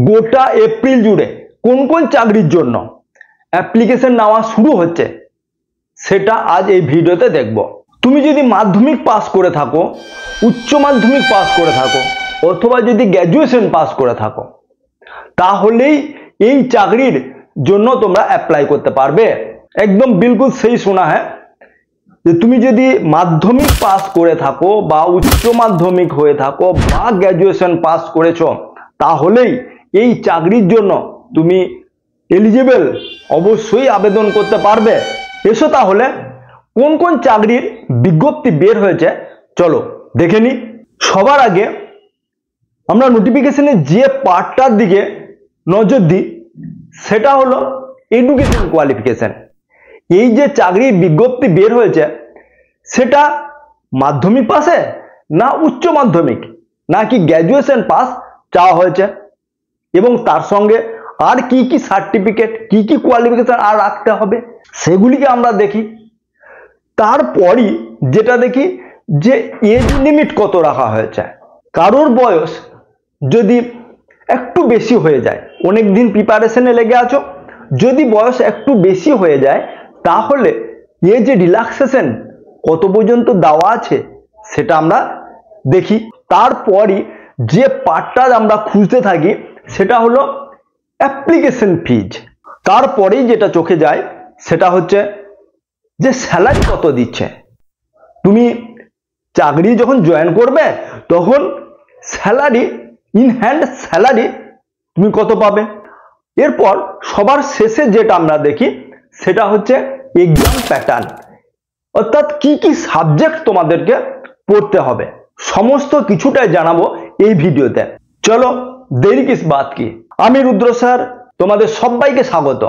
গোটা এপ্রিল জুড়ে কোন কোন চাকরির জন্য অ্যাপ্লিকেশন নেওয়া শুরু হচ্ছে সেটা আজ এই ভিডিওতে দেখব। তুমি যদি মাধ্যমিক পাস করে থাকো, উচ্চ মাধ্যমিক পাস করে থাকো অথবা যদি গ্র্যাজুয়েশন পাস করে থাকো, তাহলেই এই চাকরির জন্য তোমরা অ্যাপ্লাই করতে পারবে। একদম বিলকুল সেই শোনা হ্যাঁ, যে তুমি যদি মাধ্যমিক পাস করে থাকো বা উচ্চ মাধ্যমিক হয়ে থাকো বা গ্র্যাজুয়েশন পাস করেছো, তাহলেই এই চাকরির জন্য তুমি এলিজিবল, অবশ্যই আবেদন করতে পারবে। এসো তাহলে কোন কোন চাকরির বিজ্ঞপ্তি বের হয়েছে চলো দেখে নি। সবার আগে আমরা নোটিফিকেশনের যে পার্টটার দিকে নজর দিই সেটা হলো এডুকেশন কোয়ালিফিকেশন। এই যে চাকরির বিজ্ঞপ্তি বের হয়েছে সেটা মাধ্যমিক পাসে না উচ্চ মাধ্যমিক নাকি গ্র্যাজুয়েশন পাস চাওয়া হয়েছে, এবং তার সঙ্গে আর কি কি সার্টিফিকেট, কি কি কোয়ালিফিকেশন আর রাখতে হবে সেগুলিকে আমরা দেখি। তারপরই যেটা দেখি যে এজ লিমিট কত রাখা হয়েছে। কারোর বয়স যদি একটু বেশি হয়ে যায়, অনেক দিন প্রিপারেশনে লেগে আছো, যদি বয়স একটু বেশি হয়ে যায় তাহলে এজ রিল্যাক্সেশন কত পর্যন্ত দেওয়া আছে সেটা আমরা দেখি। তারপরই যে পার্টটা আমরা খুঁজতে থাকি সেটা হলো অ্যাপ্লিকেশন ফিজ। তারপরেই যেটা চোখে যায় সেটা হচ্ছে যে স্যালারি কত দিচ্ছে। তুমি চাকরি যখন জয়েন করবে তখন স্যালারি, ইন হ্যান্ড স্যালারি তুমি কত পাবে। এরপর সবার শেষে যেটা আমরা দেখি সেটা হচ্ছে এক্সাম প্যাটার্ন, অর্থাৎ কি কি সাবজেক্ট তোমাদেরকে পড়তে হবে। সমস্ত কিছুটাই জানাবো এই ভিডিওতে। চলো দেরি কিস বাত কি, আমি রুদ্র স্যার তোমাদের সবাইকে স্বাগত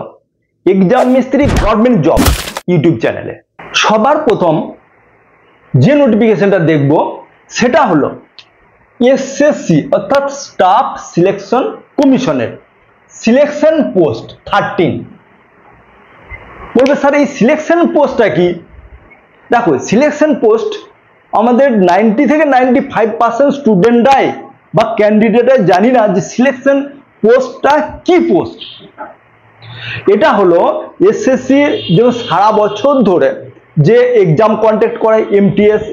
এক্সাম মিস্ত্রি গভর্নমেন্ট জব ইউটিউব চ্যানেলে। সবার প্রথম যে নোটিফিকেশনটা দেখব সেটা হলো এসএসসি অর্থাৎ স্টাফ সিলেকশন কমিশনের সিলেকশন পোস্ট 13। বলবে স্যার এই সিলেকশন পোস্টটা কি? দেখো, সিলেকশন পোস্ট আমাদের 90 থেকে 95% স্টুডেন্টরাই বা ক্যান্ডিডেটরাই জানি না যে সিলেকশন পোস্টটা কি পোস্ট। এটা হলো এসএসসি যে সারা বছর ধরে যে এক্সাম কন্ডাক্ট করে, এমটিএস,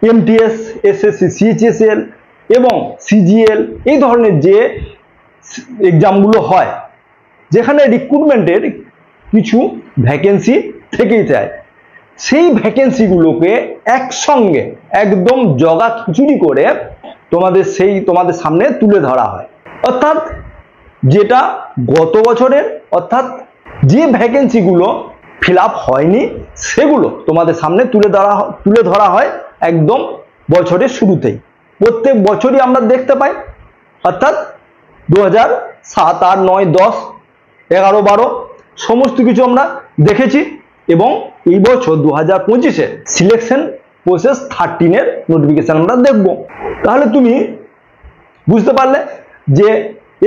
এমটিএস, এসএসসি সিএইচএসএল এবং সিজিএল, এই ধরনের যে এক্সামগুলো হয় যেখানে রিক্রুটমেন্টের কিছু ভ্যাকেন্সি থেকেই যায়, সেই ভ্যাকেন্সিগুলোকে একসঙ্গে একদম জগা খিচুড়ি করে তোমাদের সামনে তুলে ধরা হয়। অর্থাৎ যেটা গত বছরের, অর্থাৎ যে ভ্যাকেন্সিগুলো ফিল আপ হয়নি সেগুলো তোমাদের সামনে তুলে ধরা হয় একদম বছরের শুরুতেই। প্রত্যেক বছরই আমরা দেখতে পাই, অর্থাৎ 2007, 8, 9, 10, 11, 12 সমস্ত কিছু আমরা দেখেছি। এবং এই বছর 2025-এ সিলেকশন প্রসেস 13-এর নোটিফিকেশন আমরা দেখব। তাহলে তুমি বুঝতে পারলে যে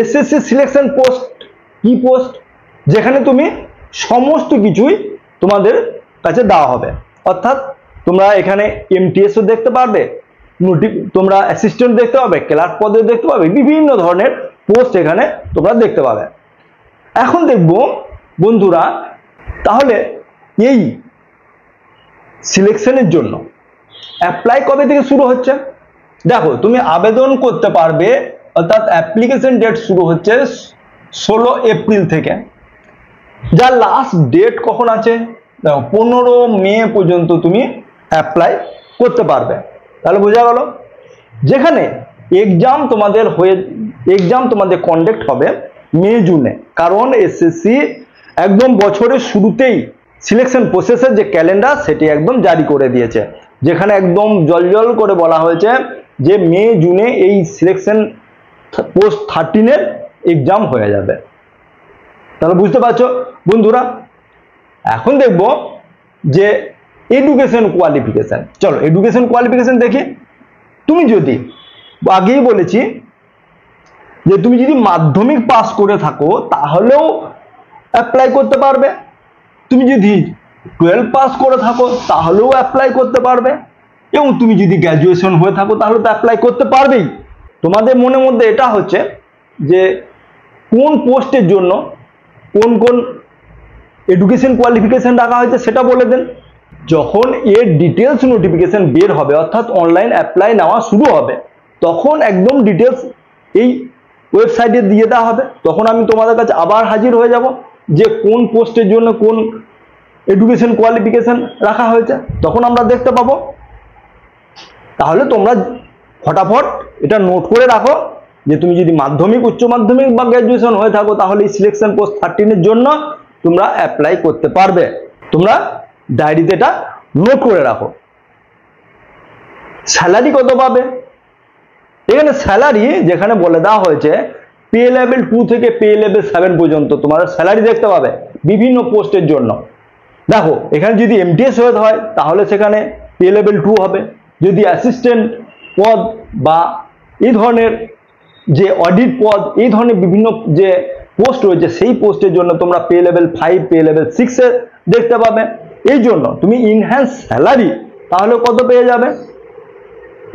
এসএসসি সিলেকশন পোস্ট কি পোস্ট, যেখানে তুমি সমস্ত কিছুই তোমাদের কাছে দেওয়া হবে। অর্থাৎ তোমরা এখানে এমটিএসও দেখতে পারবে, তোমরা অ্যাসিস্ট্যান্ট দেখতে পাবে, ক্লার্ক পদে দেখতে পাবে, বিভিন্ন ধরনের পোস্ট এখানে তোমরা দেখতে পাবে। এখন দেখব বন্ধুরা, তাহলে এই সিলেকশনের জন্য অ্যাপ্লাই কবে থেকে শুরু হচ্ছে। দেখো, তুমি আবেদন করতে পারবে, অর্থাৎ অ্যাপ্লিকেশন ডেট শুরু হচ্ছে 16 এপ্রিল থেকে। যার লাস্ট ডেট কখন আছে দেখো, 15 মে পর্যন্ত তুমি অ্যাপ্লাই করতে পারবে। তাহলে বোঝা গেল, যেখানে এক্সাম তোমাদের কন্ডাক্ট হবে মে জুনে। কারণ এসএসসি একদম বছরের শুরুতেই সিলেকশন প্রসেসের যে ক্যালেন্ডার সেটি একদম জারি করে দিয়েছে, যেখানে একদম জলজল করে বলা হয়েছে যে মে জুনে এই সিলেকশন পোস্ট 13-এর এক্সাম হয়ে যাবে। তাহলে বুঝতে পারছো বন্ধুরা। এখন দেখব যে এডুকেশন কোয়ালিফিকেশন। চলো এডুকেশন কোয়ালিফিকেশন দেখি। তুমি যদি, আগেই বলেছি যে তুমি যদি মাধ্যমিক পাস করে থাকো তাহলেও অ্যাপ্লাই করতে পারবে, তুমি যদি 12 পাস করে থাকো তাহলেও অ্যাপ্লাই করতে পারবে, এবং তুমি যদি গ্র্যাজুয়েশন হয়ে থাকো তাহলে তো অ্যাপ্লাই করতে পারবেই। তোমাদের মনের মধ্যে এটা হচ্ছে যে কোন পোস্টের জন্য কোন কোন এডুকেশন কোয়ালিফিকেশন রাখা হয়েছে সেটা বলে দেন। যখন এর ডিটেলস নোটিফিকেশন বের হবে অর্থাৎ অনলাইন অ্যাপ্লাই নেওয়া শুরু হবে তখন একদম ডিটেলস এই ওয়েবসাইটে দিয়ে দেওয়া হবে। তখন আমি তোমাদের কাছে আবার হাজির হয়ে যাব যে কোন পোস্টের জন্য কোন এডুকেশন কোয়ালিফিকেশন রাখা হয়েছে, তখন আমরা দেখতে পাবো। তাহলে তোমরা ফটাফট এটা নোট করে রাখো যে তুমি যদি মাধ্যমিক, উচ্চ মাধ্যমিক বা গ্র্যাজুয়েশন হয়ে থাকো তাহলে এই সিলেকশন পোস্ট 13 এর জন্য তোমরা অ্যাপ্লাই করতে পারবে। তোমরা ডায়েরিতে এটা নোট করে রাখো। স্যালারি কত পাবে? এখানে স্যালারি যেখানে বলে দেওয়া হয়েছে পে লেভেল 2 থেকে পে লেভেল 7 পর্যন্ত তোমরা স্যালারি দেখতে পাবে বিভিন্ন পোস্টের জন্য। দেখো এখানে যদি এমটিএস হয় তাহলে সেখানে পে লেভেল 2 হবে। যদি অ্যাসিস্ট্যান্ট পদ বা এই ধরনের যে অডিট পদ, এই ধরনের বিভিন্ন যে পোস্ট রয়েছে সেই পোস্টের জন্য তোমরা পে লেভেল 5, পে লেভেল 6 এ দেখতে পাবে। এই জন্য তুমি ইনহ্যান্স স্যালারি তাহলে কত পেয়ে যাবে?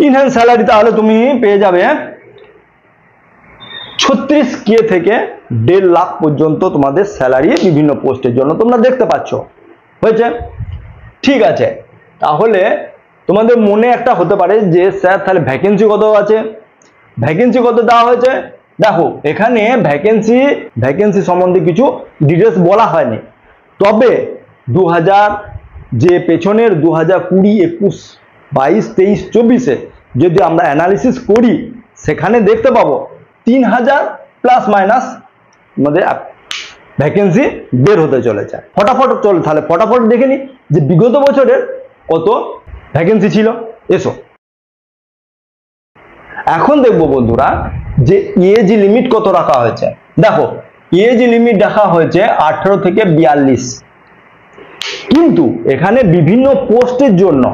ইনহ্যান্স স্যালারি তাহলে তুমি পেয়ে যাবে 36K থেকে 1.5 লাখ পর্যন্ত তোমাদের স্যালারি বিভিন্ন পোস্টের জন্য তোমরা দেখতে পাচ্ছ। হয়েছে? ঠিক আছে, তাহলে তোমাদের মনে একটা হতে পারে যে স্যার তাহলে ভ্যাকেন্সি কত আছে, ভ্যাকেন্সি কত দেওয়া হয়েছে। দেখো এখানে ভ্যাকেন্সি সম্বন্ধে কিছু ডিটেলস বলা হয়নি, তবে 2000 যে পেছনের 2020, 21, 22, 23, 24 যদি আমরা অ্যানালিসিস করি সেখানে দেখতে পাবো 3000 প্লাস মাইনাস আমাদের ভ্যাকেন্সি বের হতে চলেছে। ফটাফট চল তাহলে ফটাফট দেখে নি যে বিগত বছরের কত ভ্যাকেন্সি ছিল। এসো এখন দেখবো বন্ধুরা যে এজ লিমিট কত রাখা হয়েছে। দেখো এজ লিমিট রাখা হয়েছে 18 থেকে 42, কিন্তু এখানে বিভিন্ন পোস্টের জন্য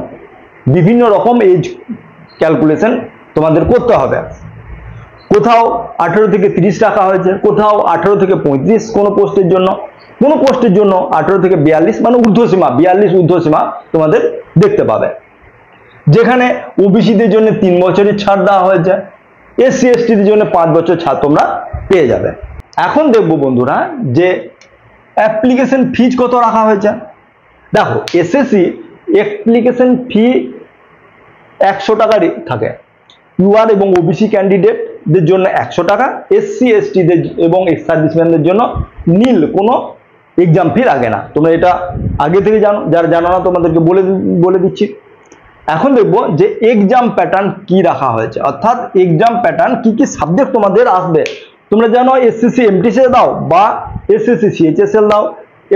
বিভিন্ন রকম এজ ক্যালকুলেশন তোমাদের করতে হবে। কোথাও 18 থেকে 30 রাখা হয়েছে, কোথাও 18 থেকে 35 কোনো পোস্টের জন্য, কোনো পোস্টের জন্য 18 থেকে 42 মানে ঊর্ধ্বসীমা 42 ঊর্ধ্বসীমা তোমাদের দেখতে পাবে। যেখানে ওবিসিদের জন্য 3 বছরের ছাড় দেওয়া হয়েছে, এসসি এসটিদের জন্য 5 বছর ছাড় তোমরা পেয়ে যাবে। এখন দেখবো বন্ধুরা যে অ্যাপ্লিকেশন ফিজ কত রাখা হয়েছে। দেখো এসএসসি অ্যাপ্লিকেশন ফি 100 টাকারই থাকে। ইউআর এবং ওবিসি ক্যান্ডিডেটদের জন্য 100 টাকা, এসসি এসটিদের এবং এক্স সার্ভিসম্যানদের জন্য নীল, কোনো এক্সাম ফি লাগে না। তোমরা এটা আগে থেকে জানো, যারা জানো না তোমাদেরকে বলে দিচ্ছি। এখন দেখবো যে এক্সাম প্যাটার্ন কি রাখা হয়েছে, অর্থাৎ এক্সাম প্যাটার্ন কি কি সাবজেক্ট তোমাদের আসবে। তোমরা জানো এসএসসি এমটিসি দাও বা এসএসসি সিএইচএসএল দাও,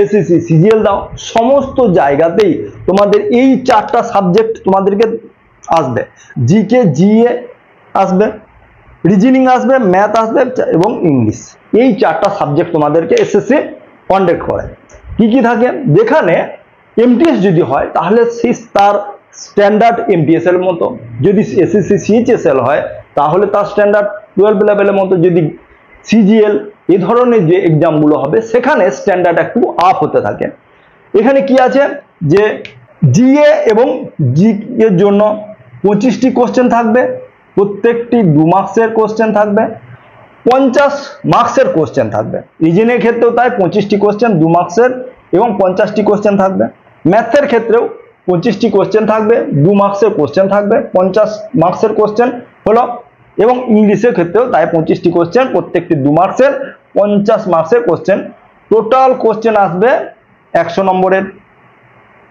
এসএসসি সিজিএল দাও, সমস্ত জায়গাতেই তোমাদের এই 4টা সাবজেক্ট তোমাদেরকে আসবে। জিকে জিএ আসবে, রিজনিং আসবে, ম্যাথ আসবে এবং ইংলিশ। এই 4টা সাবজেক্ট তোমাদেরকে এসএসসি কন্ডাক্ট করে। কি কি থাকে, যেখানে এমটিএস যদি হয় তাহলে সেই তার স্ট্যান্ডার্ড এমটিএস এর মতো, যদি এসএসসি সিএইচএসএল হয় তাহলে তার স্ট্যান্ডার্ড 12 লেভেলের মতো, যদি সিজিএল এই ধরনের যে এক্সামগুলো হবে সেখানে স্ট্যান্ডার্ড একটু আপ হতে থাকে। এখানে কি আছে যে জিএ এবং জি এর জন্য 25টি কোশ্চেন থাকবে, প্রত্যেকটি 2 মার্কসের কোশ্চেন থাকবে, 50 মার্কসের কোশ্চেন থাকবে। রিজনের ক্ষেত্রেও তাই 25টি কোশ্চেন 2 মার্কসের এবং 50টি কোশ্চেন থাকবে। ম্যাথের ক্ষেত্রেও 25টি কোশ্চেন থাকবে, 2 মার্কসের কোশ্চেন থাকবে, 50 মার্কসের কোশ্চেন হলো, এবং ইংলিশের ক্ষেত্রেও তাই 25টি কোশ্চেন, প্রত্যেকটি 2 মার্কসের, 50 মার্কসের কোশ্চেন। টোটাল কোশ্চেন আসবে 100 নম্বরের।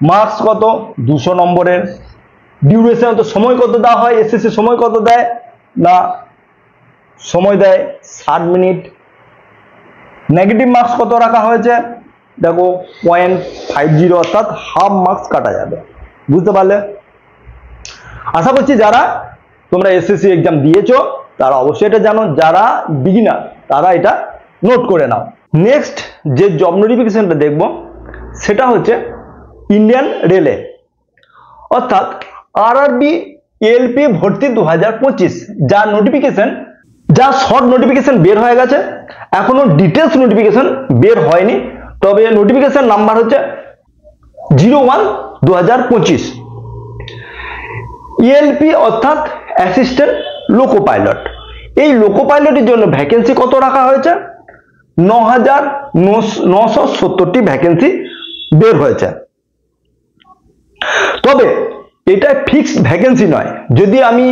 মার্কস কত? 200 নম্বরের। ডিউরেশন তো সময় কত দেওয়া হয়, এসএসসি সময় কত দেয় না, সময় দেয় 60 মিনিট। নেগেটিভ মার্কস কত রাখা হয়েছে, দেখো 0.50, অর্থাৎ হাফ মার্কস কাটা যাবে। বুঝতে পারলে? আশা করছি যারা তোমরা এসএসসি এক্সাম দিয়েছো তারা অবশ্যই এটা জানো, যারা বিগিনার তারা এটা নোট করে নাও। নেক্সট যে জব নোটিফিকেশনটা দেখব সেটা হচ্ছে ইন্ডিয়ান রেলে, অর্থাৎ আরআরবি এলপি ভর্তি 2025, যার নোটিফিকেশন, যা শর্ট নোটিফিকেশন বের হয়ে গেছে, এখনো ডিটেলস নোটিফিকেশন বের হয়নি। তবে নোটিফিকেশন নাম্বার হচ্ছে 01/2025। এলপি অর্থাৎ অ্যাসিস্ট্যান্ট লোকো পাইলট, এই লোকো পাইলটের জন্য ভ্যাকেন্সি কত রাখা হয়েছে? 9,970টি ভ্যাকেন্সি বের হয়েছে। তবে এটা ফিক্সড ভ্যাকেন্সি নয়। যদি আমি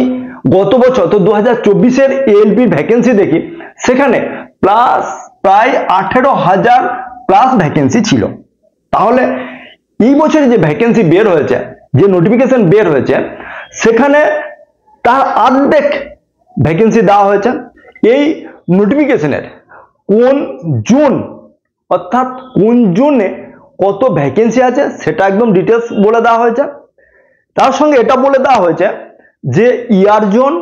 গত বছর তো 2024-এর এএলপির ভ্যাকেন্সি দেখি, সেখানে প্রায় 18,000 প্লাস ভ্যাকেন্সি ছিল। তাহলে এই বছরে যে ভ্যাকেন্সি বের হয়েছে, যে নোটিফিকেশন বের হয়েছে, সেখানে তার অর্ধেক ভ্যাকেন্সি দেওয়া হয়েছে। এই নোটিফিকেশনের কোন জোন, অর্থাৎ কোন জোনে কত ভ্যাকেন্সি আছে সেটা একদম ডিটেলস বলে দেওয়া হয়েছে। তার সঙ্গে এটা বলে দেওয়া হয়েছে যে ইয়ার জোন,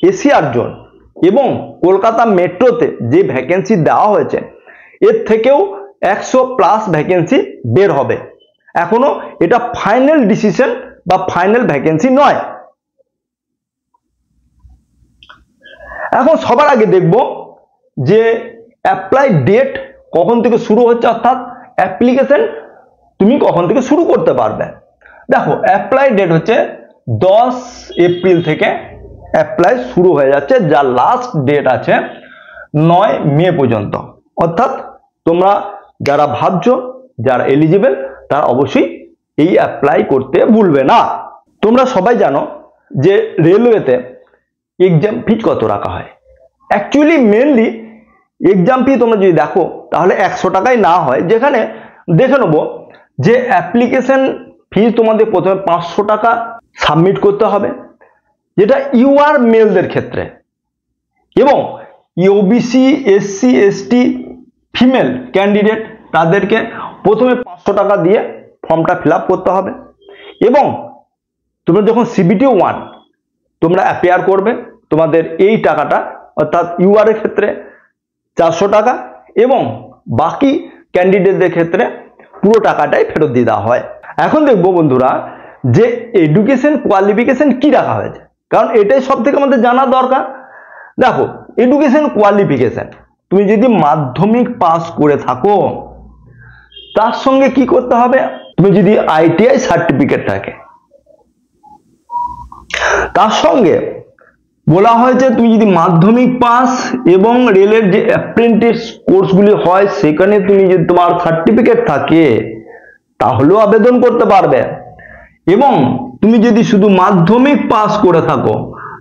এশিয়ার জোন এবং কলকাতা মেট্রোতে যে ভ্যাকেন্সি দেওয়া হয়েছে, এর থেকেও 100 প্লাস ভ্যাকেন্সি বের হবে। এখনো এটা ফাইনাল ডিসিশন বা ফাইনাল ভ্যাকেন্সি নয়। এখন সবার আগে দেখব যে অ্যাপ্লাই ডেট কখন থেকে শুরু হচ্ছে, অর্থাৎ অ্যাপ্লিকেশন তুমি কখন থেকে শুরু করতে পারবে। দেখো, অ্যাপ্লাই ডেট হচ্ছে 10 এপ্রিল থেকে অ্যাপ্লাই শুরু হয়ে যাচ্ছে, যার লাস্ট ডেট আছে 9 মে পর্যন্ত। অর্থাৎ তোমরা যারা ভাবছো, যারা এলিজিবল, তারা অবশ্যই এই অ্যাপ্লাই করতে ভুলবে না। তোমরা সবাই জানো যে রেলওয়েতে এক্সাম ফি কত রাখা হয়। অ্যাকচুয়ালি মেনলি এক্সাম ফি তোমরা যদি দেখো তাহলে 100 টাকায় না হয়, যেখানে দেখে নেবো যে অ্যাপ্লিকেশন ফি তোমাদের প্রথমে 500 টাকা সাবমিট করতে হবে, যেটা ইউআর মেলদের ক্ষেত্রে, এবং OBC, SC, ST, female candidate তাদেরকে প্রথমে 500 টাকা দিয়ে ফর্মটা ফিল আপ করতে হবে। এবং তোমরা যখন CBT 1 তোমরা অ্যাপিয়ার করবে, তোমাদের এই টাকাটা, অর্থাৎ ইউআর এর ক্ষেত্রে 400 টাকা এবং বাকি ক্যান্ডিডেটদের ক্ষেত্রে পুরো টাকাটাই ফেরত দিয়ে দেওয়া হয়। এখন দেখবো বন্ধুরা যে এডুকেশন কোয়ালিফিকেশন কি রাখা হয়েছে, কারণ এটাই সব থেকে আমাদের জানা দরকার। দেখো, এডুকেশন কোয়ালিফিকেশন, তুমি যদি মাধ্যমিক পাস করে থাকো, তার সঙ্গে কি করতে হবে, তুমি যদি ITI সার্টিফিকেট থাকে, তার সঙ্গে বলা হয়েছে তুমি যদি মাধ্যমিক পাস এবং রেলের যে অ্যাপ্রেন্টিস কোর্সগুলি হয় সেখানে তুমি যদি তোমার সার্টিফিকেট থাকে তাহলেও আবেদন করতে পারবে। এবং তুমি যদি শুধু মাধ্যমিক পাস করে থাকো,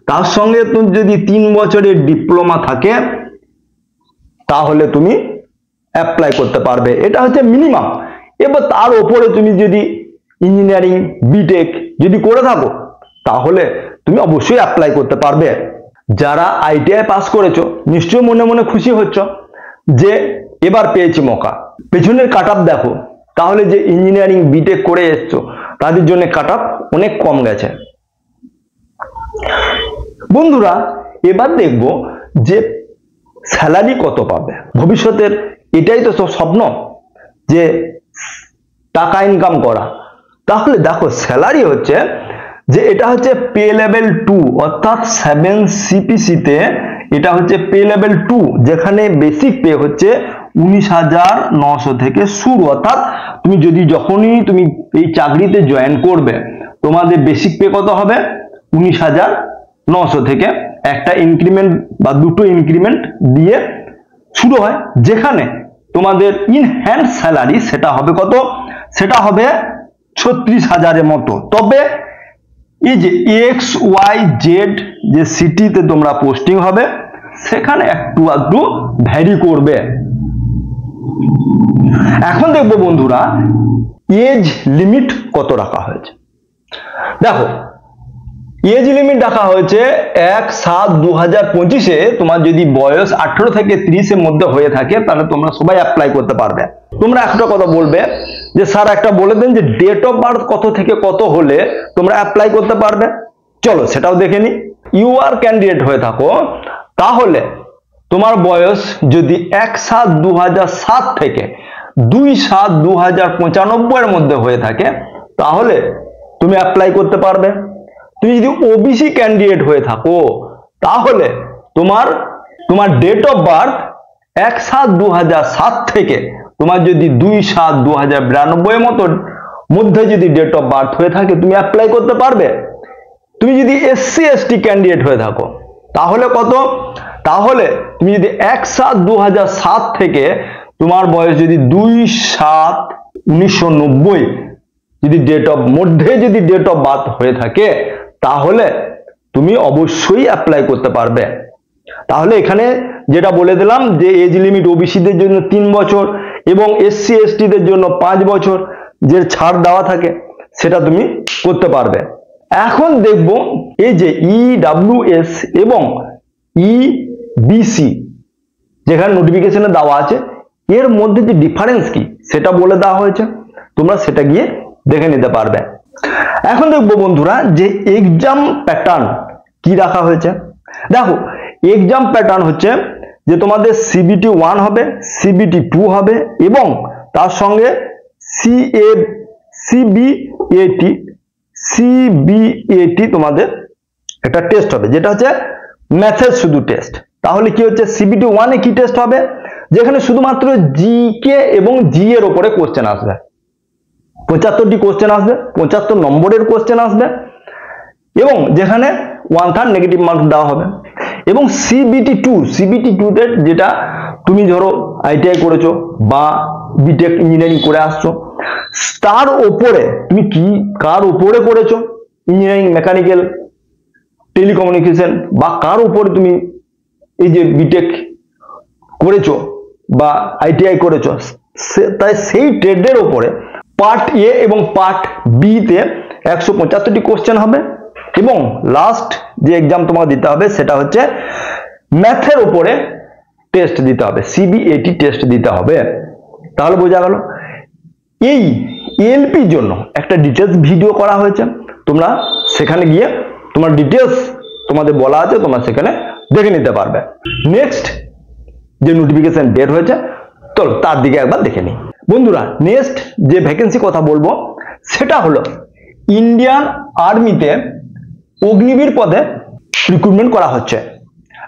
তার সঙ্গে তুমি যদি 3 বছরের ডিপ্লোমা থাকে, তাহলে তুমি অ্যাপ্লাই করতে পারবে। এটা হচ্ছে মিনিমাম। এবার তার উপরে তুমি যদি ইঞ্জিনিয়ারিং, বিটেক যদি করে থাকো, তাহলে তুমি অবশ্যই অ্যাপ্লাই করতে পারবে। যারা ITI পাস করেছো নিশ্চয়ই মনে মনে খুশি হচ্ছ যে এবার পেয়েছি মৌকা। পেছনের কাট অফ দেখো, তাহলে যে ইঞ্জিনিয়ারিং, বিটেক করে এসছো তাদের জন্য কাট অফ অনেক কম গেছে। বন্ধুরা, এবার দেখব যে স্যালারি কত পাবে ভবিষ্যতের। এটাই তো স্বপ্ন যে টাকা ইনকাম করা। তাহলে দেখো, স্যালারি হচ্ছে যে এটা হচ্ছে পে লেভেল 2, অর্থাৎ 7 CPC তে এটা হচ্ছে পে লেভেল 2, যেখানে বেসিক পে হচ্ছে 19,900 থেকে শুরু। অর্থাৎ তুমি যদি যখনই তুমি এই চাকরিতে জয়েন করবে, তোমাদের বেসিক পে কত হবে? 19,900 থেকে একটা ইনক্রিমেন্ট বা দুটো ইনক্রিমেন্ট দিয়ে শুরু হয়, যেখানে তোমাদের ইন হ্যান্ড স্যালারি সেটা হবে কত? সেটা হবে 36,000-এর মতো। তবে এই যে XYZ যে সিটিতে তোমরা পোস্টিং হবে, সেখানে একটু আধটু ভ্যারি করবে। এখন দেখবো বন্ধুরা এজ লিমিট কত রাখা হয়েছে। দেখো, এজ লিমিট রাখা হয়েছে 1/7/2025-এ। তোমার যদি বয়স 18 থেকে 30-এর মধ্যে হয়ে থাকে, তাহলে তোমরা সবাই অ্যাপ্লাই করতে পারবে। তোমরা একটা কথা বলবে যে স্যার একটা বলে দেন যে ডেট অফ বার্থ কত থেকে কত হলে তোমরা অ্যাপ্লাই করতে পারবে। চলো সেটাও দেখে নি। ইউআর ক্যান্ডিডেট হয়ে থাকো, তাহলে তোমার বয়স যদি 1/7/2007 থেকে 2/7/2095-এর মধ্যে হয়ে থাকে, তাহলে তুমি অ্যাপ্লাই করতে পারবে। তুমি যদি ওবিসি ক্যান্ডিডেট হয়ে থাকো, তাহলে তোমার ডেট অফ বার্থ 1/7/2007 থেকে তোমার যদি 2/7/2092-এর মধ্যে যদি ডেট অফ বার্থ হয়ে থাকে, তুমি অ্যাপ্লাই করতে পারবে। তুমি যদি SC ST ক্যান্ডিডেট হয়ে থাকো, তাহলে কত? তাহলে তুমি যদি 1/7/2007 থেকে তোমার বয়স যদি 2/7/1990 যদি ডেট অফ বার্থ হয়ে থাকে, তাহলে তুমি অবশ্যই অ্যাপ্লাই করতে পারবে। তাহলে এখানে যেটা বলে দিলাম যে এজ লিমিট ওবিসিদের জন্য 3 বছর এবং SC ST দের জন্য 5 বছর যে ছাড় দেওয়া থাকে সেটা তুমি করতে পারবে। এখন দেখব এই যে EWS এবং EBC যেখানে নোটিফিকেশনে দেওয়া আছে এর মধ্যে যে ডিফারেন্স কি সেটা বলে দেওয়া হয়েছে, তোমরা সেটা গিয়ে দেখে নিতে পারবে। এখন দেখবো বন্ধুরা যে এক্সাম প্যাটার্ন কি রাখা হয়েছে। দেখো এক্সাম প্যাটার্ন হচ্ছে যে তোমাদের CBT 1 হবে, CBT 2 হবে এবং তার সঙ্গে CBAT তোমাদের একটা টেস্ট হবে যেটা হচ্ছে ম্যাথের শুধু টেস্ট। তাহলে কি হচ্ছে CBT 1 এ কি টেস্ট হবে, যেখানে শুধুমাত্র জিকে এবং জি এর উপরে কোশ্চেন আসবে, 75টি কোশ্চেন আসবে, 75 নম্বরের কোশ্চেন আসবে এবং যেখানে 1/3 নেগেটিভ মার্ক দেওয়া হবে। এবং CBT 2 তে যেটা তুমি ধরো ITI করেছো বা বিটেক ইঞ্জিনিয়ারিং করে আসছো, তার উপরে তুমি কি কার উপরে করেছো, ইঞ্জিনিয়ারিং, মেকানিক্যাল, টেলিকমিউনিকেশন বা কার উপরে তুমি এই যে বিটেক করেছো বা ITI করেছো, তাই সেই ট্রেডের উপরে পার্ট এ এবং পার্ট বি তে 175টি কোশ্চেন হবে এবং লাস্ট যে এক্সাম তোমাকে দিতে হবে সেটা হচ্ছে ম্যাথের উপরে টেস্ট দিতে হবে, CBAT টেস্ট দিতে হবে। তাহলে বোঝা গেল। এই এলপির জন্য একটা ডিটেলস ভিডিও করা হয়েছে, তোমরা সেখানে গিয়ে তোমার ডিটেলস তোমাদের বলা আছে, তোমরা সেখানে দেখে নিতে পারবে। নেক্সট যে নোটিফিকেশন বের হয়েছে চলো তার দিকে একবার দেখে নিই। বন্ধুরা নেক্সট যে ভ্যাকেন্সি কথা বলবো সেটা হলো ইন্ডিয়ান আর্মিতে অগ্নিবীর পদে রিক্রুটমেন্ট করা হচ্ছে,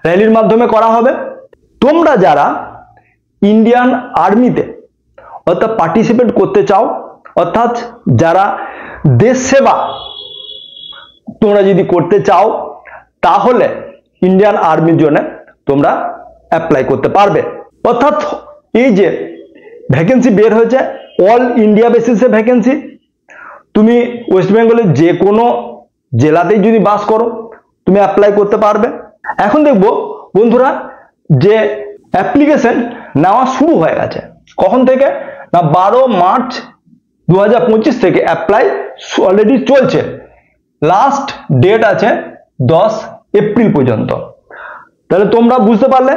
র্যালির মাধ্যমে করা হবে। তোমরা যারা ইন্ডিয়ান আর্মিতে অর্থাৎ পার্টিসিপেট করতে চাও, অর্থাৎ যারা দেশ সেবা তোমরা যদি করতে চাও, তাহলে ইন্ডিয়ান আর্মির জন্য তোমরা অ্যাপ্লাই করতে পারবে। অর্থাৎ এই যে ভ্যাকেন্সি বের হয়েছে অল ইন্ডিয়া বেসিসে ভ্যাকেন্সি, তুমি ওয়েস্ট বেঙ্গলের যে কোনো জেলাতেই যদি বাস করো তুমি অ্যাপ্লাই করতে পারবে। এখন দেখবো বন্ধুরা যে অ্যাপ্লিকেশন নেওয়া শুরু হয়ে গেছে কখন থেকে না 12 মার্চ 2025 থেকে অ্যাপ্লাই অলরেডি চলছে, লাস্ট ডেট আছে 10 এপ্রিল পর্যন্ত। তাহলে তোমরা বুঝতে পারলে।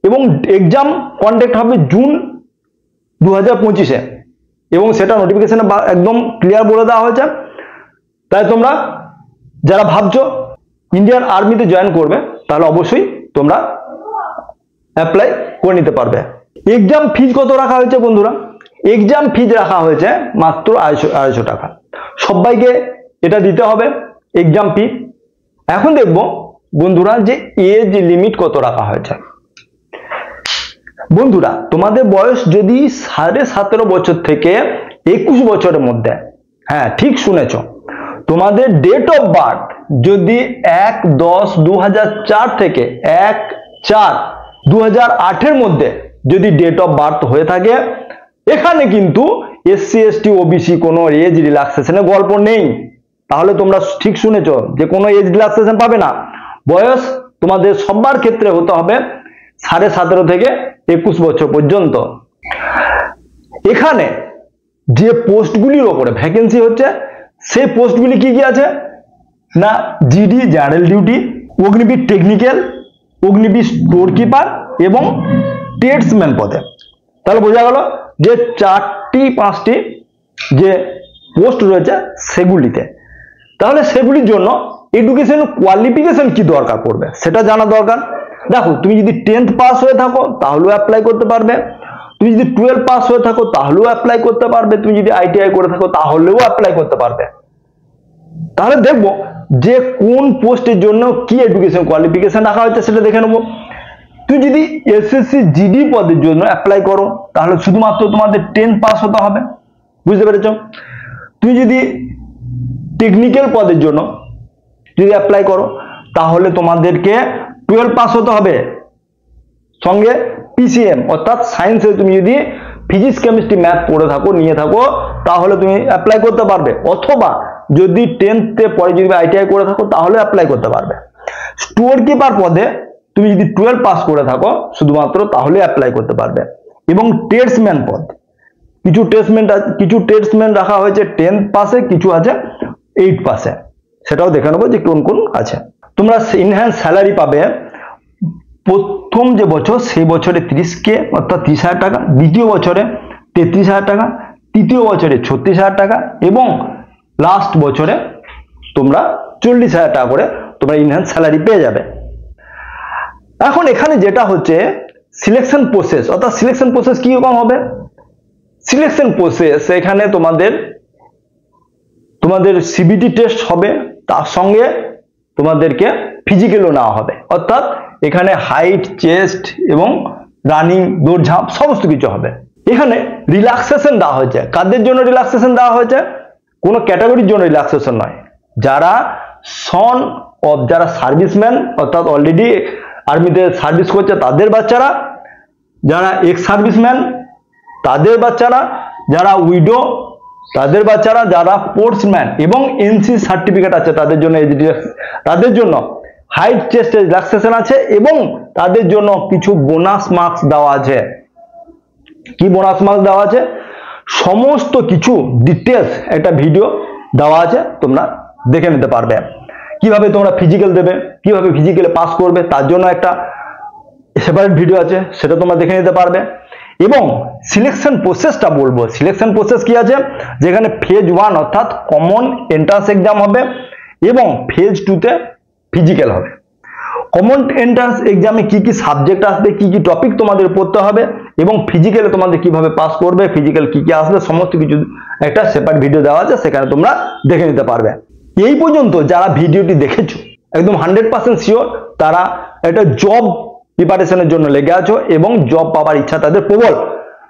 এবং এক্সাম কন্ডাক্ট হবে জুন 2025-এ এবং সেটা নোটিফিকেশনে একদম ক্লিয়ার বলে দেওয়া হয়েছে। তাই তোমরা যারা ভাবছো ইন্ডিয়ান আর্মিতে জয়েন করবে তাহলে অবশ্যই তোমরা অ্যাপ্লাই করে নিতে পারবে। এক্সাম ফিজ কত রাখা হয়েছে বন্ধুরা? এক্সাম ফিজ রাখা হয়েছে মাত্র 250 টাকা, সবাইকে এটা দিতে হবে এক্সাম ফি। এখন দেখব বন্ধুরা যে এজ লিমিট কত রাখা হয়েছে। বন্ধুরা তোমাদের বয়স যদি 17.5 বছর থেকে 21 বছরের মধ্যে, হ্যাঁ ঠিক শুনেছ, তোমাদের ডেট অফ বার্থ যদি 1/10/2004 থেকে 1/4/2008 মধ্যে যদি ডেট অফ বার্থ হয়ে থাকে, এখানে কিন্তু SC ST OBC কোনো এজ রিল্যাক্সেশনের গল্প নেই। তাহলে তোমরা ঠিক শুনেছ যে কোনো এজ রিল্যাক্সেশন পাবে না। বয়স তোমাদের সবার ক্ষেত্রে হতে হবে 17.5 থেকে 21 বছর পর্যন্ত। এখানে যে পোস্টগুলির ওপরে ভ্যাকেন্সি হচ্ছে সেই পোস্টগুলি কি কি আছে না GD general duty, Agniveer technical, Agniveer store keeper এবং ট্রেডসম্যান পদে। তাহলে বোঝা গেল যে 4-5টি যে পোস্ট রয়েছে সেগুলিতে। তাহলে সেগুলির জন্য এডুকেশন কোয়ালিফিকেশন কি দরকার পড়বে সেটা জানা দরকার। দেখো তুমি যদি 10th পাস হয়ে থাকো তাহলেও অ্যাপ্লাই করতে পারবে, তুমি যদি 12 পাস হয়ে থাকো তাহলেও অ্যাপ্লাই করতে পারবে, তুমি যদি ITI করে থাকো তাহলেও অ্যাপ্লাই করতে পারবে। তাহলে দেখবো যে কোন পোস্টের জন্য কি এডুকেশন কোয়ালিফিকেশন রাখা হয়েছে সেটা দেখে নেবো। তুমি যদি SSC GD পদের জন্য অ্যাপ্লাই করো তাহলে শুধুমাত্র তোমাদের 10 পাস হতে হবে, বুঝতে পেরেছ? তুমি যদি টেকনিক্যাল পদের জন্য যদি অ্যাপ্লাই করো তাহলে তোমাদেরকে 12 পাস হতে হবে, সঙ্গে পিসিএম অর্থাৎ সায়েন্সে তুমি যদি ফিজিক্স কেমিস্ট্রি ম্যাথ পড়ে থাকো নিয়ে থাকো তাহলে তুমি অ্যাপ্লাই করতে পারবে, অথবা যদি 10th পরে যদি আইটিআই করে থাকো তাহলে অ্যাপ্লাই করতে পারবে। স্টোর কিপার পদে তুমি যদি 12 পাস করে থাকো শুধুমাত্র তাহলে অ্যাপ্লাই করতে পারবে। এবং ট্রেডসম্যান পদ, কিছু ট্রেডসম্যান রাখা হয়েছে 10th পাসে, কিছু আছে 8 পাসে, সেটাও দেখে নেবো যে কোন কোন আছে। তোমরা ইনহ্যান্স স্যালারি পাবে প্রথম যে বছর সেই বছরে 30K অর্থাৎ 30,000 টাকা, দ্বিতীয় বছরে 33,000 টাকা, তৃতীয় বছরে 36,000 টাকা এবং লাস্ট বছরে তোমরা 40,000 টাকা করে তোমরা ইনহ্যান্স স্যালারি পেয়ে যাবে। এখন এখানে যেটা হচ্ছে সিলেকশন প্রসেস, অর্থাৎ সিলেকশন প্রসেস কি রকম হবে? সিলেকশন প্রসেস এখানে তোমাদের সিবিটি টেস্ট হবে, তার সঙ্গে তোমাদেরকে ফিজিক্যালও নেওয়া হবে, অর্থাৎ এখানে হাইট, চেস্ট এবং রানিং, দৌড়ঝাঁপ সমস্ত কিছু হবে। এখানে রিল্যাক্সেশন দেওয়া হয়েছে। কাদের জন্য রিল্যাক্সেশন দেওয়া হয়েছে? কোনো ক্যাটাগরির জন্য রিল্যাক্সেশন নয়, যারা যারা সার্ভিসম্যান অর্থাৎ অলরেডি আর্মিতে সার্ভিস করছে তাদের বাচ্চারা, যারা এক্স সার্ভিসম্যান তাদের বাচ্চারা, যারা উইডো তাদের বাচ্চারা, যারা স্পোর্টসম্যান এবং এনসি সার্টিফিকেট আছে তাদের জন্য হাইট চেস্ট রিল্যাক্সেশন আছে এবং তাদের জন্য কিছু বোনাস মার্কস দেওয়া আছে। কি বোনাস মার্কস দেওয়া আছে? সমস্ত কিছু ডিটেলস একটা ভিডিও দেওয়া আছে, তোমরা দেখে নিতে পারবে। কিভাবে তোমরা ফিজিক্যাল দেবে, কিভাবে ফিজিক্যালে পাস করবে তার জন্য একটা সেপারেট ভিডিও আছে, সেটা তোমরা দেখে নিতে পারবে। এবং সিলেকশন প্রসেসটা বলবো। সিলেকশন প্রসেস কি আছে? যেখানে ফেজ 1 অর্থাৎ কমন এন্ট্রান্স এক্সাম হবে এবং ফেজ 2তে ফিজিক্যাল হবে। কমন এন্ট্রান্স এক্সামে কি কি সাবজেক্ট আসবে, কি কি টপিক তোমাদের পড়তে হবে এবং ফিজিক্যালে তোমাদের কিভাবে পাস করবে, ফিজিক্যাল কি কি আসবে সমস্ত কিছু একটা সেপারেট ভিডিও দেওয়া আছে, সেখানে তোমরা দেখে নিতে পারবে। এই পর্যন্ত যারা ভিডিওটি দেখেছো একদম 100% শিওর তারা একটা জব প্রিপারেশনের জন্য লেগে আছো এবং জব পাওয়ার ইচ্ছা তাদের প্রবল।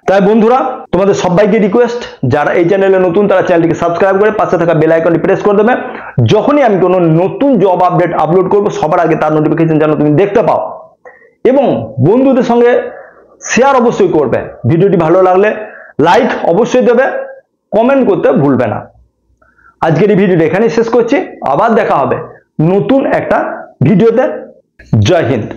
তাই বন্ধুরা তোমাদের সবাইকে রিকোয়েস্ট, যারা এই চ্যানেলে নতুন তারা চ্যানেলটিকে সাবস্ক্রাইব করে পাশে থাকা বেল আইকনটি প্রেস করে দেবে। যখনই আমি কোনো নতুন জব আপডেট আপলোড করব সবার আগে তার নোটিফিকেশন যেন তুমি দেখতে পাও। এবং বন্ধুদের সঙ্গে শেয়ার অবশ্যই করবে। ভিডিওটি ভালো লাগলে লাইক অবশ্যই দেবে, কমেন্ট করতে ভুলবে না। আজকের এই ভিডিওটা এখানেই শেষ করছি, আবার দেখা হবে নতুন একটা ভিডিওতে। জয় হিন্দ।